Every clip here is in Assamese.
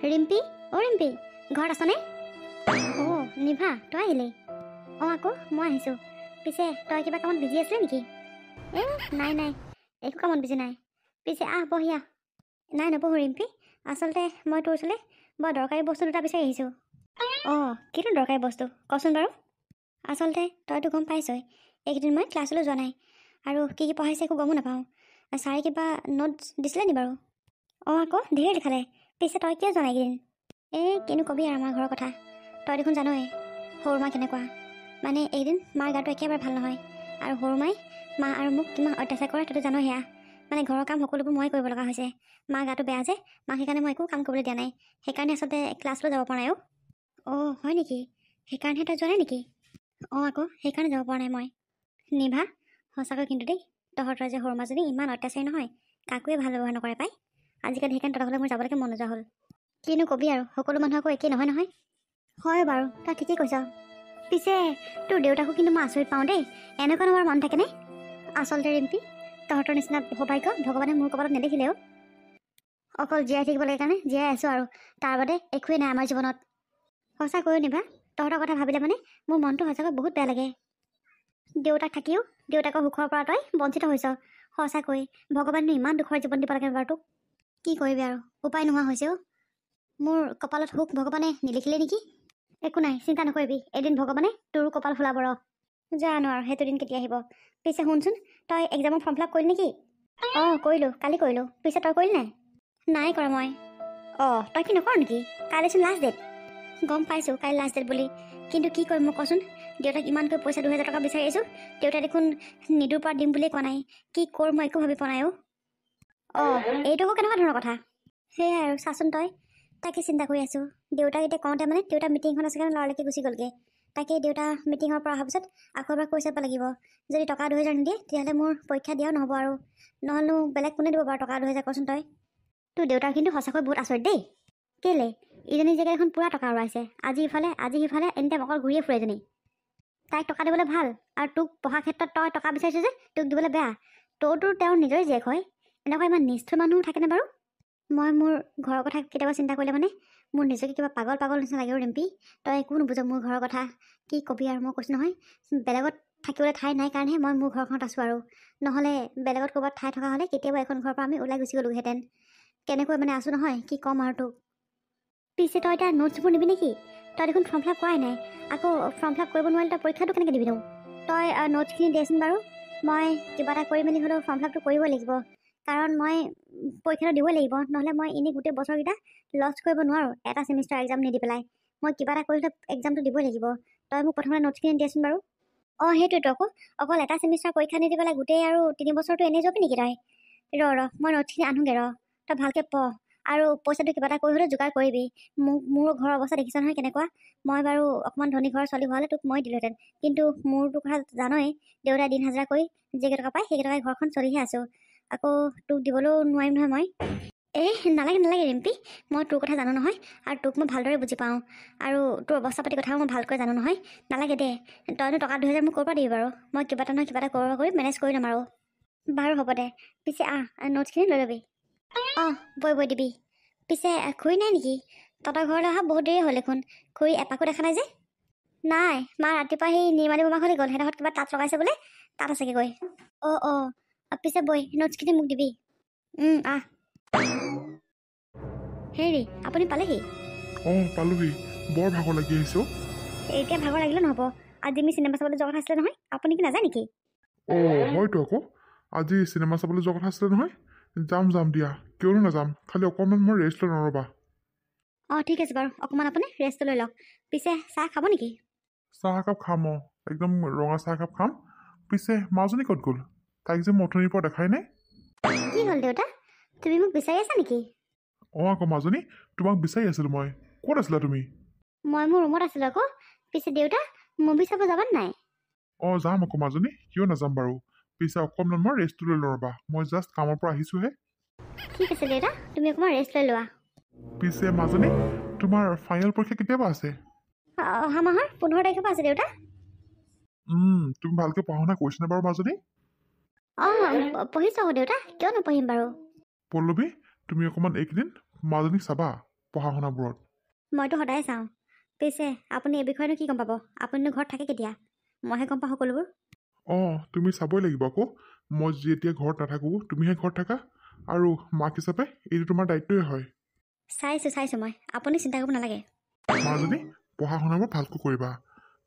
ৰিম্পী ৰিম্পী ঘৰত আছনে? নিভা তই আহিলি? আকৌ মই আহিছোঁ। পিছে তই কিবা কামত বিজি আছিলি নেকি? নাই একো কামত বিজি নাই। পিছে বহি আহ। নাই নপঢ়ো ৰিম্পী, আচলতে মই তোৰ ওচৰলৈ বৰ দৰকাৰী বস্তু দুটা বিচাৰি আহিছোঁ। কিনো দৰকাৰী বস্তু কচোন বাৰু। আচলতে তইতো গম পাইছই, এইকেইদিন মই ক্লাছলৈ যোৱা নাই আৰু কি পঢ়াইছে একো গমো নাপাওঁ। ছাৰে কিবা নোটছ দিছিলে নি বাৰু? আকৌ ধেৰ লিখালে। পিছে তই কিয় যোৱা নাই এইকেইদিন? কিনো কবি আৰু আমাৰ ঘৰৰ কথা, তই দেখোন জানই সৰু মা কেনেকুৱা। মানে এইদিন মাৰ গাটো একেবাৰে ভাল নহয়, আৰু সৰু মাই মা আৰু মোক কিমান অত্যাচাৰ কৰে তইতো জানো। সেয়া মানে ঘৰৰ কাম সকলোবোৰ মই কৰিব লগা হৈছে। মাৰ গাটো বেয়া যে, মাক সেইকাৰণে মই একো কাম কৰিবলৈ দিয়া নাই। সেইকাৰণে আচলতে ক্লাছলৈ যাব পৰা নাই। হয় নেকি? সেইকাৰণেহে তই যোৱা নাই নেকি? আকৌ সেইকাৰণে যাব পৰা নাই মই। নিভা সঁচাকৈ কিন্তু দেই, তহঁতৰ যে সৰু মাজনী ইমান অত্যাচাৰী নহয়, কাকোৱে ভাল ব্যৱহাৰ নকৰে পাই। আজিকালি সেইকাৰণে তহঁতৰ ঘৰলৈ মোৰ যাবলৈকে মন নোযোৱা হ'ল। কিনো কবি আৰু, সকলো মানুহ আকৌ একেই নহয়। হয় বাৰু, তই ঠিকেই কৈছ। পিছে তোৰ দেউতাকো কিন্তু মই আচৰিত পাওঁ দেই, এনেকুৱা নম্বৰ মন থাকেনে? আচলতে ৰিম্পী, তহঁতৰ নিচিনা সৌভাগ্য ভগৱানে মোৰ কপালত নেদেখিলেও। অকল জীয়াই থাকিব লাগে কাৰণে জীয়াই আছোঁ, আৰু তাৰ বাদে একোৱেই নাই আমাৰ জীৱনত। সঁচাকৈ নিভা, তহঁতৰ কথা ভাবিলে মানে মোৰ মনটো সঁচাকৈ বহুত বেয়া লাগে। দেউতাক থাকিও দেউতাকৰ সুখৰ পৰা তই বঞ্চিত হৈছ। সঁচাকৈ ভগৱানে ইমান দুখৰ জীৱন দিব লাগে বাৰু তোক। কি কৰিবি আৰু, উপায় নোহোৱা হৈছেও। মোৰ কপালত সুখ ভগৱানে নিলিখিলে নেকি? একো নাই, চিন্তা নকৰিবি, এদিন ভগৱানে তোৰো কপাল ফুলাব ৰ। জানো আৰু সেইটো দিন কেতিয়া আহিব। পিছে শুনচোন, তই এক্সামৰ ফৰ্ম ফিল আপ কৰিলি নেকি? কৰিলোঁ, কালি কৰিলোঁ। পিছে তই কৰিলি নাই? নাই কৰা মই। তই কি নকৰ নেকি? কাইলৈচোন লাষ্ট ডেট। গম পাইছোঁ কাইলৈ লাষ্ট ডেট বুলি, কিন্তু কি কৰিম মোক কচোন। দেউতাক ইমানকৈ পইচা 2000 টকা বিচাৰি আছোঁ, দেউতাই দেখোন নিদোৰ পৰা দিম বুলিয়ে কোৱা নাই। কি কৰোঁ মই একো ভাবি পোৱা নাই। এইটো আকৌ কেনেকুৱা ধৰণৰ কথা? সেয়াই আৰু চাচোন তই, তাকে চিন্তা কৰি আছোঁ। দেউতাক এতিয়া কওঁতে মানে দেউতা মিটিংখন আছে কাৰণে লৰালৈকে গুচি গ'লগৈ। তাকে দেউতা মিটিঙৰ পৰা অহাৰ পিছত আকৌ এবাৰ কৈ চাব লাগিব। যদি টকা 2000 নিদিয়ে তেতিয়াহ'লে মোৰ পৰীক্ষা দিয়াও নহ'ব, আৰু নহ'লেনো বেলেগ কোনে দিব বাৰু টকা 2000 কচোন তই। তোৰ দেউতাৰ কিন্তু সঁচাকৈ বহুত আচৰিত দেই। কেলে ইজনী জেগাত এখন পূৰা টকা উৰাইছে, আজি ইফালে আজি সিফালে এনিটাইম অকল ঘূৰিয়ে ফুৰে এজনী। তাইক টকা দিবলৈ ভাল, আৰু তোক পঢ়াৰ ক্ষেত্ৰত তই টকা বিচাৰিছ যে তোক দিবলৈ বেয়া। তোৰ তেওঁৰ নিজৰে জীয়েক হয়, এনেকুৱা ইমান নিষ্ঠুৰ মানুহ থাকেনে বাৰু? মই মোৰ ঘৰৰ কথা কেতিয়াবা চিন্তা কৰিলে মানে মোৰ নিজকে কিবা পাগল নিচিনা লাগে ৰিম্পী। তই একো নুবুজ মোৰ ঘৰৰ কথা। কি কবি আৰু, মই কৈছোঁ নহয়, বেলেগত থাকিবলৈ ঠাই নাই কাৰণেহে মই মোৰ ঘৰখনত আছোঁ, আৰু নহ'লে বেলেগত ক'ৰবাত ঠাই থকা হ'লে কেতিয়াবা এখন ঘৰৰ পৰা আমি ওলাই গুচি গ'লোহেঁতেন। কেনেকৈ মানে আছোঁ নহয়, কি ক'ম আৰু তোক। পিছে তই এতিয়া নোটছবোৰ নিবি নেকি? তই দেখোন ফৰ্ম ফিল আপ কৰাই নাই, আকৌ ফৰ্ম ফিল আপ কৰিব নোৱাৰিলে তই পৰীক্ষাটো কেনেকৈ দিবি নো? তই নোটছখিনি দেচোন বাৰু, মই কিবা এটা কৰি মেলি হ'লেও ফৰ্ম ফিল আপটো কৰিবই লাগিব, কাৰণ মই পৰীক্ষাটো দিবই লাগিব। নহ'লে মই এনেই গোটেই বছৰকেইটা লষ্ট কৰিব নোৱাৰোঁ এটা ছেমিষ্টাৰ এক্সাম নিদি পেলাই। মই কিবা এটা কৰিলে এক্সামটো দিবই লাগিব। তই মোক প্ৰথমতে নোটছখিনি দিয়াচোন বাৰু। সেইটোৱেতো আকৌ, অকল এটা ছেমিষ্টাৰ পৰীক্ষা নিদি পেলাই গোটেই আৰু 3 বছৰটো এনেই যাবি নেকি তই? মই নোটছখিনি আনোগৈ তই ভালকৈ পঢ়, আৰু পইচাটো কিবা এটা কৰি হ'লেও যোগাৰ কৰিবি। মোৰ ঘৰৰ অৱস্থা দেখিছ নহয় কেনেকুৱা। মই বাৰু অকণমান ধনী ঘৰৰ ছোৱালী হোৱা হ'লে তোক মই দিলোহেঁতেন, কিন্তু মোৰতো কথা জানই, দেউতাই দিন হাজিৰা কৰি যেইকেইটকা পায় সেইকেইটকাই ঘৰখন চলিহে আছোঁ। আকৌ তোক দিবলৈও নোৱাৰিম নহয় মই। নালাগে ৰিম্পী, মই তোৰ কথা জানো নহয়, আৰু তোক মই ভালদৰে বুজি পাওঁ, আৰু তোৰ অৱস্থা পাতি কথাও মই ভালকৈ জানো নহয়। নালাগে দে, তইনো টকা 2000 মোক ক'ৰ পৰা দিবি বাৰু? মই কিবা এটা নহয় কিবা এটা কৰি মেনেজ কৰি ল'ম আৰু। বাৰু হ'ব দে। পিছে নোটছখিনি লৈ ল'বি। বৈ দিবি। পিছে খুৰী নাই নেকি? তহঁতৰ ঘৰলৈ অহা বহুত দেৰি হ'ল দেখোন, খুৰী এপাকো দেখা নাই যে? নাই, মা ৰাতিপুৱা সেই নিৰ্মালী মামাৰ ঘৰলৈ গ'ল, সিহঁতৰ কিবা তাঁত লগাইছে বোলে, তাত আছেগৈ গৈ। পিছে বৈ নোটছখিনি মোক দিবি। হেৰি আপুনি পালেহি? পালোহি। বৰ ভাগৰ লাগি আহিছোঁ। এতিয়া ভাগৰ লাগিলে নহ'ব, আজি আমি চিনেমা চাবলৈ যোৱা কথা আছিলে নহয়, আপুনি কি নাযায় নেকি? হয়তো আকৌ, আজি চিনেমা চাবলৈ যোৱা কথা আছিলে নহয়। যাম দিয়া, কিয়নো নাযাম। খালি অকণমান মই ৰেষ্ট লৈ নৰ'বা। ঠিক আছে বাৰু, অকণমান আপুনি ৰেষ্ট লৈ লওক। পিছে চাহ খাব নেকি? চাহ একাপ খাম, একদম ৰঙা চাহ একাপ খাম। পিছে মাজনী ক'ত গ'ল? তাইক যে মই অথনিৰ পৰা দেখাই নাই। কি হ'ল দেউতা, তুমি মোক বিচাৰি আছা নেকি? আকৌ মাজনী, তোমাক বিচাৰি আছিলোঁ মই। ক'ত আছিলা তুমি? মই মোৰ ৰুমত আছিলোঁ আকৌ। পিছে দেউতা, মুভি চাব যাবানে নাই? যাম আকৌ মাজনী, কিয় নাযাম বাৰু। পিছে অকণমান মই ৰেষ্ট লৈ ল'বা, মই জাষ্ট কামৰ পৰা আহিছোঁহে। ঠিক আছে দেউতা, তুমি অকণমান ৰেষ্ট লৈ লোৱা। পিছে মাজনী, তোমাৰ ফাইনেল পৰীক্ষা কেতিয়াবা আছে? অহা মাহৰ 15 তাৰিখৰ পৰা আছে দেউতা। তুমি ভালকৈ পঢ়া শুনা কৰিছানে বাৰু মাজনী? পঢ়িছোঁ আকৌ দেউতা, কিয় নপঢ়িম বাৰু। পল্লৱী, তুমি অকণমান এইকেইদিন মাজনীক চাবা, পঢ়া শুনাবোৰত। মইতো সদায় চাওঁ। পিছে আপুনি এই বিষয়েনো কি গম পাব? আপুনিনো ঘৰত থাকে কেতিয়া? মইহে গম পাওঁ সকলোবোৰ। অঁ, তুমি চাবই লাগিব আকৌ। মই যেতিয়া ঘৰত নাথাকোঁ তুমিহে ঘৰত থাকা, আৰু মাক হিচাপে এইটো তোমাৰ দায়িত্বই হয়। চাইছোঁ মই। আপুনি চিন্তা কৰিব নালাগে। মাজনী, পঢ়া শুনাবোৰ ভালকৈ কৰিবা।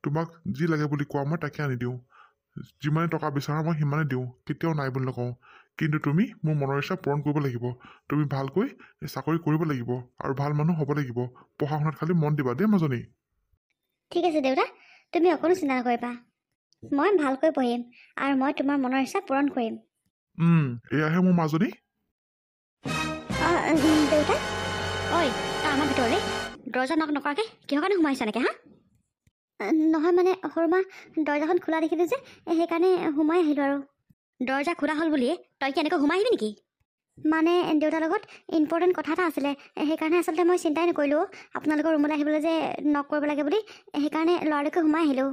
তোমাক যি লাগে বুলি কোৱা মই তাকে আনি দিওঁ। যিমানে টকা বিচাৰা মই সিমানে দিওঁ, কেতিয়াও নাই বুলি নকওঁ। কিন্তু তুমি মোৰ মনৰ ইচ্ছা পূৰণ কৰিব লাগিব। তুমি ভালকৈ চাকৰি কৰিব লাগিব আৰু ভাল মানুহ হ'ব লাগিব। পঢ়া শুনাত খালি মন দিবা দেই মাজনী। ঠিক আছে দেউতা, তুমি অকণো চিন্তা নকৰিবা। মই ভালকৈ পঢ়িম আৰু মই তোমাৰ মনৰ ইচ্ছা পূৰণ কৰিম। এয়াহে মোৰ মাজনী। দেউতা, ঐ তই আমাৰ ভিতৰলৈ দৰ্জা নক নকৰাকৈ কিহৰ কাৰণে সোমাইছ এনেকৈ হা? নহয় মানে সৰুমা, দৰ্জাখন খোলা দেখিলোঁ যে সেইকাৰণে সোমাই আহিলোঁ আৰু। দৰ্জা খোলা হ'ল বুলিয়ে তই কি এনেকৈ সোমাই আহিবি নেকি? মানে দেউতাৰ লগত ইম্পৰ্টেণ্ট কথা এটা আছিলে, সেইকাৰণে আচলতে মই চিন্তাই নকৰিলোঁ আপোনালোকৰ ৰুমলৈ আহিবলৈ যে নক কৰিব লাগে বুলি। সেইকাৰণে লৰালৰিকৈ সোমাই আহিলোঁ।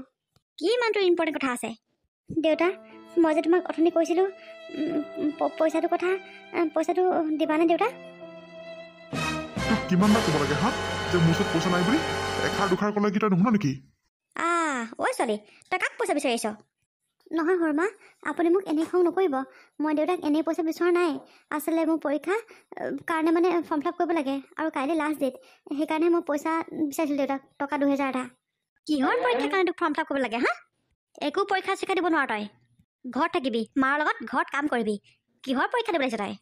কি ইমানটো ইম্পৰ্টেণ্ট কথা আছে? দেউতা, মই যে তোমাক অথনি কৈছিলোঁ পইচাটোৰ কথা, পইচাটো দিবানে দেউতা? তোক কিমানবাৰ ক'ব লাগে হা, যে মোৰ ওচৰত পইচা নাই বুলি? এষাৰ দুষাৰ ক'লে কি তই নুশুন নেকি? ঐ ছোৱালী, তই কাক পইচা বিচাৰিছ? নহয় সৰুমা, আপুনি মোক এনেই খং নকৰিব। মই দেউতাক এনেই পইচা বিচৰা নাই। আচলতে মোৰ পৰীক্ষা কাৰণে মানে ফৰ্ম ফিল আপ কৰিব লাগে আৰু কাইলৈ লাষ্ট ডেট। সেইকাৰণে মই পইচা বিচাৰিছিলোঁ দেউতাক, টকা 2000 এটা। কিহৰ পৰীক্ষাৰ কাৰণে তোক ফৰ্ম ফিল আপ কৰিব লাগে হা? একো পৰীক্ষা চৰীক্ষা দিব নোৱাৰ তই। ঘৰত থাকিবি, মাৰ লগত ঘৰত কাম কৰিবি। কিহৰ পৰীক্ষা দিব লাগিছ তই?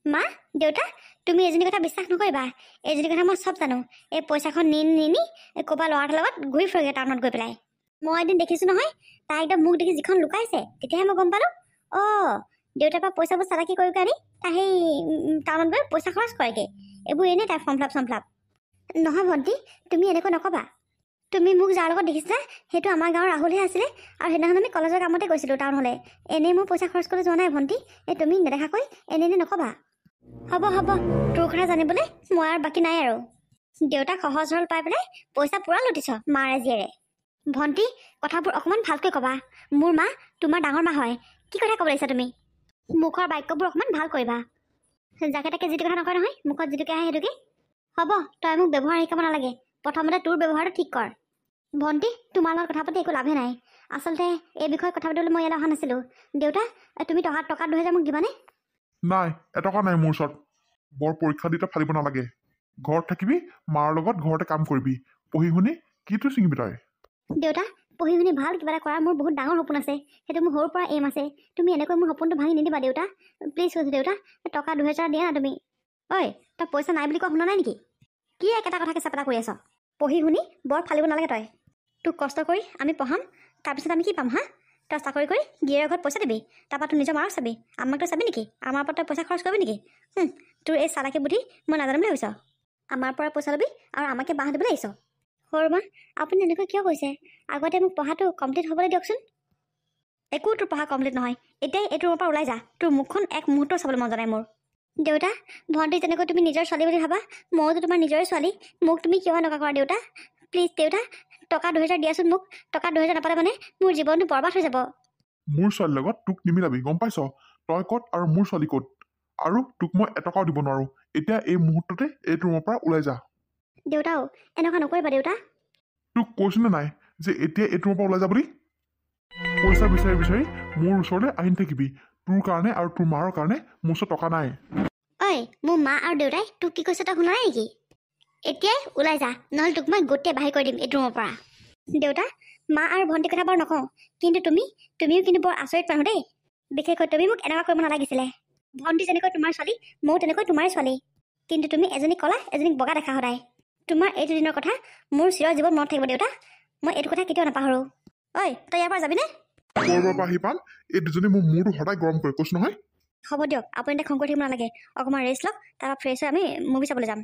মা, দেউতা, তুমি এজনী কথা বিশ্বাস নকৰিবা। এজনী কথা মই চব জানো। এই পইচাখন নিনি ক'ৰবাৰ ল'ৰা এটাৰ লগত ঘূৰি ফুৰেগৈ টাউনত গৈ পেলাই। মই এদিন দেখিছোঁ নহয়, তাই একদম মোক দেখি যিখন লুকাইছে, তেতিয়াহে মই গম পালোঁ দেউতাৰ পৰা পইচাবোৰ চালাকি কৰি আনি তাই সেই টাউনত গৈ পইচা খৰচ কৰেগৈ। এইবোৰ এনেই তাই ফৰ্ম ফিল আপ। নহয় ভণ্টি, তুমি এনেকৈ নক'বা। তুমি মোক যাৰ লগত দেখিছিলা সেইটো আমাৰ গাঁৱৰ ৰাহুলহে আছিলে, আৰু সেইদিনাখন আমি কলেজৰ কামতে গৈছিলোঁ টাউনলৈ। এনেই মোৰ পইচা খৰচ কৰিবলৈ যোৱা নাই ভণ্টি। তুমি নেদেখাকৈ এনেই নক'বা। হ'ব, তোৰ কথা জানিবলৈ মই আৰু বাকী নাই আৰু। দেউতাক সহজ সৰল পাই পেলাই পইচা পূৰা লুটিছ মাৰে জীয়েৰে। ভণ্টি, কথাবোৰ অকণমান ভালকৈ ক'বা। মোৰ মা তোমাৰ ডাঙৰ মা হয়। কি কথা ক'ব লাগিছা তুমি? মুখৰ বাক্যবোৰ অকণমান ভাল কৰিবা। যাকে তাকে যিটো কথা নকয় নহয়, মুখত যিটোকে আহে সেইটোকে। হ'ব, তই মোক ব্যৱহাৰ শিকাব নালাগে। প্ৰথমতে তোৰ ব্যৱহাৰটো ঠিক কৰ। ভণ্টি, তোমাৰ লগত কথা পাতি একো লাভে নাই। আচলতে এই বিষয়ে কথা পাতিবলৈ মই ইয়ালৈ অহা নাছিলোঁ। দেউতা, তুমি টকা 2000 মোক দিবানে? নাই, এটকা নাই মোৰ ওচৰত। বৰ পৰীক্ষা দি তই ফালিব নালাগে। ঘৰত থাকিবি, মাৰ লগত ঘৰতে কাম কৰিবি। পঢ়ি শুনি কিটো ছিঙিবি তই? দেউতা, পঢ়ি শুনি ভাল কিবা এটা কৰাৰ মোৰ বহুত ডাঙৰ সপোন আছে। সেইটো মোৰ সৰুৰ পৰা এইম আছে। তুমি এনেকৈ মোৰ সপোনটো ভাঙি নিদিবা দেউতা। প্লিজ কৈছোঁ দেউতা, টকা 2000 দিয়া না তুমি। ঐ, তই পইচা নাই বুলি কোৱা শুনা নাই নেকি? কি একেটা কথাকে চেপেটা কৰি আছ? পঢ়ি শুনি বৰ ফালিব নালাগে তই। তোক কষ্ট কৰি আমি পঢ়াম, তাৰপিছত আমি কি পাম হা? তই চাকৰি কৰি গিৰিয়েকৰ ঘৰত পইচা দিবি, তাৰপৰা তোৰ নিজৰ মাৰক চাবি। আমাকতো চাবি নেকি? আমাৰ ওপৰত তই পইচা খৰচ কৰিবি নেকি? তোৰ এই চালাকি বুদ্ধি মই নাজানো বুলি ভাবিছ? আমাৰ পৰা পইচা ল'বি আৰু আমাকে বাঁহ দিবলৈ আহিছ? সৰুমা, আপুনি এনেকৈ কিয় কৈছে? আগতে মোক পঢ়াটো কমপ্লিট হ'বলৈ দিয়কচোন। একো তোৰ পঢ়া কমপ্লিট নহয়। এতিয়াই এইটো ৰুমৰ পৰা ওলাই যা। তোৰ মুখখন এক মুহূৰ্ত চাবলৈ মন যোৱা নাই মোৰ। দেউতা, ভণ্টি যেনেকৈ তুমি নিজৰ ছোৱালী বুলি ভাবা, মইতো তোমাৰ নিজৰে ছোৱালী। মোক তুমি কিয় এনেকুৱা কৰা দেউতা? প্লিজ দেউতা, টকা 2000 দিয়াচোন মোক। টকা 2000 নাপালে মানে মোৰ জীৱনটো বৰবাদ হৈ যাব। মোৰ ছোৱালীৰ লগত তোক নিমিলাবি, গম পাইছ? তই ক'ত আৰু মোৰ ছোৱালী ক'ত? আৰু তোক মই এটকাও দিব নোৱাৰো। এতিয়া এই মুহূৰ্ততে এইটো ৰুমৰ পৰা ওলাই যা। দেউতাও, এনেকুৱা নকৰিবা দেউতা। তোক কৈছোনে নাই যে এতিয়া এইটো ৰুমৰ পৰা ওলাই যা বুলি? পইচা বিচাৰি বিচাৰি মোৰ ওচৰলৈ আহি থাকিবি। তোৰ কাৰণে আৰু তোৰ মাৰ কাৰণে মোৰ ওচৰত টকা নাই। ঐ, মোৰ মা আৰু দেউতাই তোক কি কৈছে তই শুনা নাই নেকি? এতিয়াই ওলাই যা, নহ'লে তোক মই গোটেই বাহিৰ কৰি দিম এইটো ৰুমৰ পৰা। দেউতা, মা আৰু ভণ্টিৰ কথা বাৰু নকওঁ, কিন্তু তুমিও কিন্তু বৰ আচৰিত মানুহ দেই। বিশেষকৈ তুমি মোক এনেকুৱা কৰিব নালাগিছিলে। ভণ্টি যেনেকৈ তোমাৰ ছোৱালী, ময়ো তেনেকৈ তোমাৰ ছোৱালী। কিন্তু তুমি এজনীক ক'লা, এজনীক বগা দেখা সদায়। তোমাৰ এইটো দিনৰ কথা মোৰ চিৰ জীৱন মনত থাকিব দেউতা। মই এইটো কথা কেতিয়াও নাপাহৰোঁ। ঐ, তই ইয়াৰ পৰা যাবিনে? ক'ৰবাৰ পৰা আহি পাল, এই দুজনী মোৰ মূৰটো সদায় গৰম কৰে, কৈছো নহয়। হ'ব দিয়ক, আপুনি এতিয়া খং কৰি থাকিব নালাগে। অকণমান ৰেষ্ট লওক, তাৰপৰা ফ্ৰেছ হৈ আমি মুভি চাবলৈ যাম।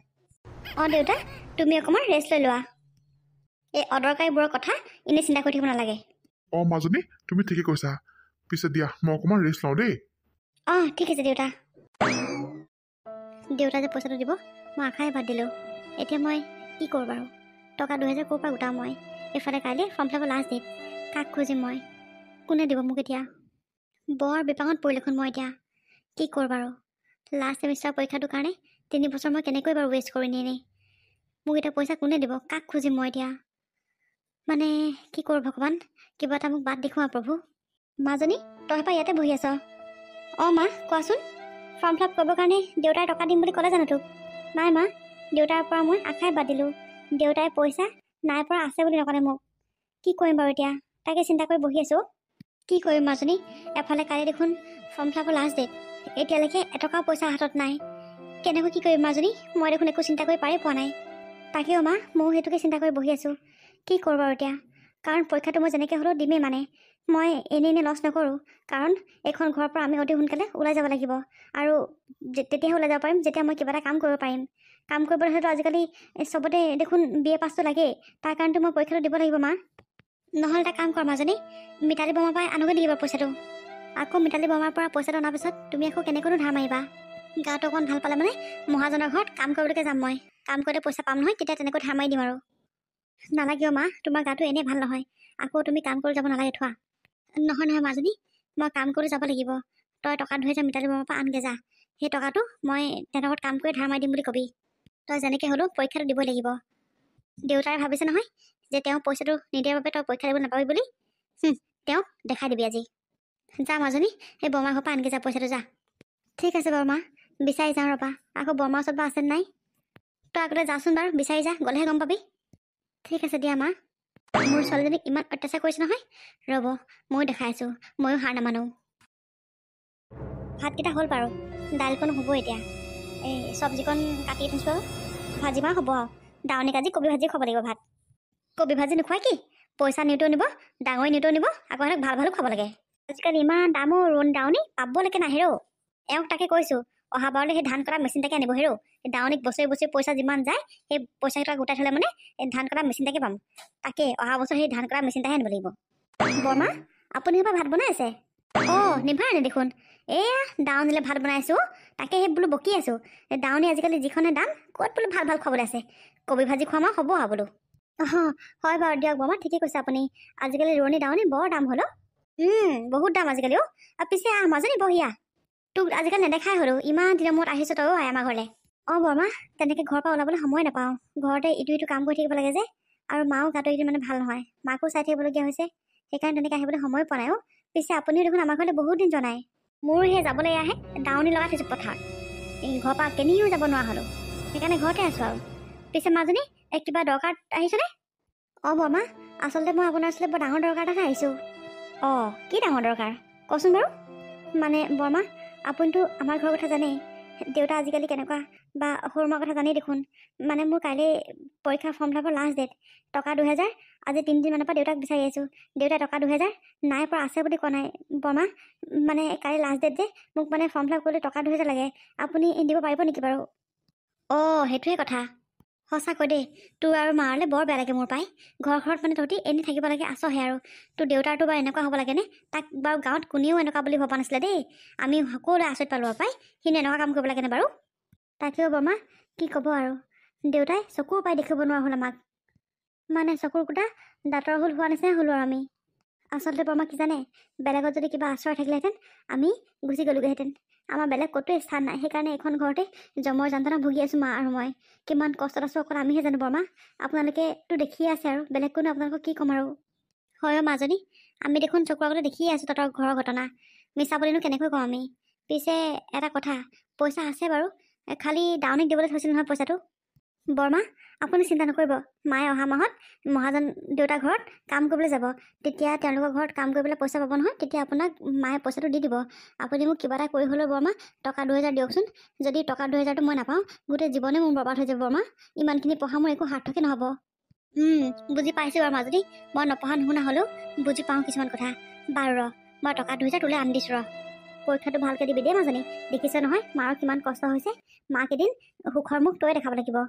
দেউতা, তুমি অকণমান ৰেষ্ট লৈ লোৱা। এই অদৰকাৰীবোৰৰ কথা এনেই চিন্তা কৰি থাকিব নালাগে। মাজনী, তুমি ঠিকে কৈছা। পিছে দিয়া, মই অকণমান ৰেষ্ট লওঁ দেই। ঠিক আছে দেউতা। দেউতা যে পইচাটো দিব, মই আশাই বাদ দিলোঁ। এতিয়া মই কি কৰোঁ বাৰু? টকা 2000 ক'ৰ পৰা গোটাওঁ মই? এইফালে কাইলৈ ফৰ্ম ফিল আপৰ লাষ্ট ডেট। কাক খুজিম মই? কোনে দিব মোক এতিয়া? বৰ বিপাঙত পৰিলেখন মই এতিয়া। কি কৰোঁ বাৰু? লাষ্ট ছেমিষ্টাৰ পৰীক্ষাটোৰ কাৰণে 3 বছৰ মই কেনেকৈ বাৰু ৱেষ্ট কৰি এনেই। মোক এতিয়া পইচা কোনে দিব? কাক খুজিম মই এতিয়া? মানে কি কৰোঁ ভগৱান, কিবা এটা মোক বাদ দেখুওৱা প্ৰভু। মাজনী, তই পৰা ইয়াতে বহি আছ? অঁ মা, কোৱাচোন। ফৰ্ম ফিল আপ কৰিবৰ কাৰণে দেউতাই টকা দিম বুলি ক'লে জানো তোক? নাই মা, দেউতাৰ পৰা মই আশাই বাদ দিলোঁ। দেউতাই পইচা নাই পৰা আছে বুলি নকলে মোক। কি কৰিম বাৰু এতিয়া, তাকে চিন্তা কৰি বহি আছোঁ। কি কৰিম মাজনী, এফালে কালি দেখোন ফৰ্ম ফিল আপৰ লাষ্ট ডেট, এতিয়ালৈকে এটকাও পইচা হাতত নাই। কেনেকৈ কি কৰিম মাজনী, মই দেখোন একো চিন্তা কৰি পাৰি পোৱা নাই। তাকেও মা, ময়ো সেইটোকে চিন্তা কৰি বহি আছোঁ। কি কৰোঁ বাৰু এতিয়া, কাৰণ পৰীক্ষাটো মই যেনেকৈ হ'লেও দিমেই। মানে মই এনেই লছ নকৰোঁ, কাৰণ এইখন ঘৰৰ পৰা আমি অতি সোনকালে ওলাই যাব লাগিব। আৰু তেতিয়াহে ওলাই যাব পাৰিম যেতিয়া মই কিবা এটা কাম কৰিব পাৰিম। কাম কৰিবলৈ হয়তো আজিকালি চবতে দেখোন BA পাছটো লাগেই। তাৰ কাৰণেতো মই পৰীক্ষাটো দিব লাগিব মা। নহ'লে এটা কাম কৰ মাজনী, মিতালী বৰ্মাৰ পৰাই আনকৈ দি দিব পইচাটো। আকৌ মিতালী বৰ্মাৰ পৰা পইচাটো অনাৰ পিছত তুমি আকৌ কেনেকৈনো ধাৰ মাৰিবা? গাটো অকণ ভাল পালে মানে মহাজনৰ ঘৰত কাম কৰিবলৈকে যাম মই। কাম কৰিলে পইচা পাম নহয়, তেতিয়া তেনেকৈ ধাৰ মাৰি দিম আৰু। নালাগে মা, তোমাৰ গাটো এনেই ভাল নহয়, আকৌ তুমি কাম কৰি যাব নালাগে থোৱা। নহয় মাজনী, মই কাম কৰি যাব লাগিব। তই টকা 2000 মিতালী বৰ্মাৰ পৰা আনগে যা। সেই টকাটো মই তেনেকুৱাত কাম কৰি ধাৰ মাৰি দিম বুলি কবি। তই যেনেকৈ হ'লেও পৰীক্ষাটো দিবই লাগিব। দেউতাই ভাবিছে নহয় যে তেওঁ পইচাটো নিদিয়াৰ বাবে তই পৰীক্ষা দিব নাপাবি বুলি। তেওঁক দেখাই দিবি আজি। যা মাজনী, সেই বৰমাৰ ঘৰৰ পৰা আনগে যা পইচাটো, যা। ঠিক আছে বাৰু মা, বিচাৰি যাওঁ ৰ'বা। আকৌ বৰমাৰ ওচৰত বা আছে নাই? তই আগতে যাচোন বাৰু, বিচাৰি যা, গ'লেহে গম পাবি। ঠিক আছে দিয়া মা। মোৰ ছোৱালীজনীক ইমান অত্যাচাৰ কৰিছে নহয়, ৰ'ব ময়ো দেখাই আছোঁ, ময়ো হাৰ নামানো। ভাতকেইটা হ'ল বাৰু, দাইলকণ হ'ব এতিয়া। এই চব্জিকণ কাটি থৈছোঁ আৰু ভাজি মাৰ হ'ব আৰু। দাৱনীক আজি কবি ভাজি খুৱাব লাগিব ভাত। কবি ভাজি নোখোৱাই কি? পইচা নিওঁতেও নিব, ডাঙৰি নিওঁতেও নিব, আকৌ সিহঁতক ভাল ভালো খুৱাব লাগে। আজিকালি ইমান দামো দাৱনী পাবলৈকে নাহে ৰৌ। এওঁক তাকে কৈছোঁ, অহা বাৰলৈ সেই ধান কটা মেচিন তাকে আনিব হেৰৌ। সেই দাৱনীক বছৰি পইচা যিমান যায়, সেই পইচাকেইটা গোটাই থ'লে মানে এই ধান কটা মেচিন তাকে পাম। তাকে অহা বছৰ সেই ধান কটা মেচিন তাহে আনিব লাগিব। বৰমা, আপুনি এইবাৰ ভাত বনাই আছে? অঁ নিভা আনে দেখোন। এয়া দাৱনীলৈ ভাত বনাই আছোঁ। তাকে সেই বোলো বকি আছোঁ, দাৱনী আজিকালি যিখনে দাম, ক'ত বোলো ভাল ভাল খুৱাবলৈ আছে। কবি ভাজি খোৱা আমাৰ হ'ব আৰু বোলো। অঁ হয় বাৰু দিয়ক বৰমা, ঠিকেই কৈছে আপুনি। আজিকালি ৰোৱনী দাৱনী বৰ দাম হ'ল। বহুত দাম আজিকালি। পিছে মাজনী বহিয়া, তোক আজিকালি নেদেখাই হ'লো, ইমান দিনৰ মূৰত আহিছ তয়ো আই আমাৰ ঘৰলৈ। অঁ বৰমা, তেনেকৈ ঘৰৰ পৰা ওলাবলৈ সময় নাপাওঁ। ঘৰতে ইটো সিটো কাম কৰি থাকিব লাগে যে, আৰু মাও গাটো এইটো মানে ভাল নহয়, মাকো চাই থাকিবলগীয়া হৈছে। সেইকাৰণে তেনেকৈ আহিবলৈ সময় পোৱা নাই। পিছে আপুনিও দেখোন আমাৰ ঘৰলৈ বহুত দিন যোৱা নাই। মোৰ সেই যাবলৈ আহে দাৱনী লগাই থৈছোঁ পথাৰত, ঘৰৰ পৰা কেনিও যাব নোৱাৰা হ'লোঁ। সেইকাৰণে ঘৰতে আছোঁ আৰু। পিছে মাজনী, কিবা দৰকাৰ আহিছেনে? অঁ বৰমা, আচলতে মই আপোনাৰ ওচৰলৈ বৰ ডাঙৰ দৰকাৰ এটাহে আহিছোঁ। অঁ কি ডাঙৰ দৰকাৰ কচোন বাৰু। মানে বৰমা, আপুনিতো আমাৰ ঘৰৰ কথা জানেই, দেউতা আজিকালি কেনেকুৱা, বা সৰু মাৰ কথা জানেই দেখোন। মানে মোৰ কাইলৈ পৰীক্ষাৰ ফৰ্ম ফিল আপৰ লাষ্ট ডেট। টকা 2000 আজি 3 দিনমানৰ পৰা দেউতাক বিচাৰি আছোঁ। দেউতাই টকা 2000 নাই পৰা, আছে বুলি কোৱা নাই বৰমা। মানে কাইলৈ লাষ্ট ডেট যে, মোক মানে ফৰ্ম ফিল আপ কৰিলে টকা 2000 লাগে। আপুনি দিব পাৰিব নেকি বাৰু? অঁ সেইটোৱে কথা। সঁচাকৈ দেই, তোৰ আৰু মাৰলৈ বৰ বেয়া লাগে মোৰ পাই। ঘৰত মানে তহঁতি এনেই থাকিব লাগে আছহে আৰু। তোৰ দেউতাৰটো বাৰু এনেকুৱা হ'ব লাগেনে? তাক বাৰু গাঁৱত কোনেও এনেকুৱা বুলি ভবা নাছিলে দেই। আমি সকলোৱে আচৰিত পালোঁ পাই, সিনো এনেকুৱা কাম কৰিব লাগেনে বাৰু? তাকেও বৰমা, কি ক'ব আৰু। দেউতাই চকুৰ পাই দেখিব নোৱাৰা হ'ল আমাক। মানে চকুৰ কুটা দাঁতৰ হুল হোৱা নিচিনাই হ'লোঁ আৰু আমি। আচলতে বৰমা কি জানে, বেলেগত যদি কিবা আশ্ৰয় থাকিলেহেঁতেন আমি গুচি গ'লোগৈহেঁতেন। আমাৰ বেলেগ ক'তোৱে স্থান নাই। সেইকাৰণে এইখন ঘৰতে জমৰ যন্ত্ৰণা ভুগি আছোঁ মা আৰু মই। কিমান কষ্টত আছোঁ অকল আমিহে জানো বৰমা। আপোনালোকেতো দেখিয়ে আছে আৰু, বেলেগ কোনো আপোনালোকক কি ক'ম আৰু। হয় মাজনী, আমি দেখোন চকুৰ আগতে দেখিয়ে আছোঁ তহঁতৰ ঘৰৰ ঘটনা। মিছা বুলিনো কেনেকৈ কওঁ আমি। পিছে এটা কথা, পইচা আছে বাৰু, খালি দাৱনীক দিবলৈ থৈছিল নহয় পইচাটো। বৰমা, আপুনি চিন্তা নকৰিব। মায়ে অহা মাহত মহাজন দেউতাৰ ঘৰত কাম কৰিবলৈ যাব। তেতিয়া তেওঁলোকৰ ঘৰত কাম কৰিবলৈ পইচা পাব নহয়, তেতিয়া আপোনাক মায়ে পইচাটো দি দিব। আপুনি মোক কিবা এটা কৰি হ'লেও বৰমা টকা 2000 দিয়কচোন। যদি টকা 2000টো মই নাপাওঁ, গোটেই জীৱনে মোৰ বৰবাদ হৈ যাব বৰমা। ইমানখিনি পঢ়া মোৰ একো সাৰ্থকে নহ'ব। বুজি পাইছোঁ বাৰু মাজনী, মই নপঢ়া নুশুনা হ'লেও বুজি পাওঁ কিছুমান কথা। বাৰু ৰ, মই টকা 2000 তোলৈ আনি দিছোঁ ৰ। পৰীক্ষাটো ভালকৈ দিবি দেই মাজনী। দেখিছে নহয় মাৰ কিমান কষ্ট হৈছে। মাক এদিন সুখৰ মুখ তয়ে দেখাব লাগিব।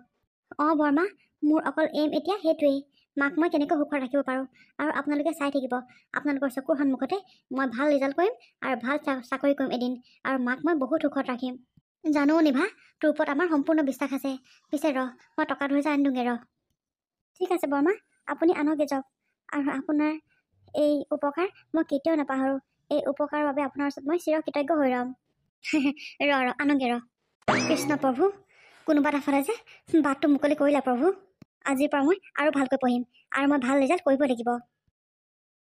অঁ বৰমা, মোৰ অকল এইম এতিয়া সেইটোৱেই, মাক মই কেনেকৈ সুখত ৰাখিব পাৰোঁ। আৰু আপোনালোকে চাই থাকিব, আপোনালোকৰ চকুৰ সন্মুখতে মই ভাল ৰিজাল্ট কৰিম আৰু ভাল চাকৰি কৰিম এদিন, আৰু মাক মই বহুত সুখত ৰাখিম। জানো নিভা, তোৰ ওপৰত আমাৰ সম্পূৰ্ণ বিশ্বাস আছে। পিছে ৰ, মই টকা 2000 আনি দিওঁগৈ ৰ। ঠিক আছে বৰমা, আপুনি আনকে যাওক। আৰু আপোনাৰ এই উপকাৰ মই কেতিয়াও নাপাহৰোঁ। এই উপকাৰৰ বাবে আপোনাৰ ওচৰত মই চিৰ কৃতজ্ঞ হৈ ৰ'ম। ৰ আনগে ৰ। কৃষ্ণ প্ৰভু, কোনোবা এটা ফালে যে বাটটো মুকলি কৰিলা প্ৰভু। আজিৰ পৰা মই আৰু ভালকৈ পঢ়িম আৰু মই ভাল ৰিজাল্ট কৰিব লাগিব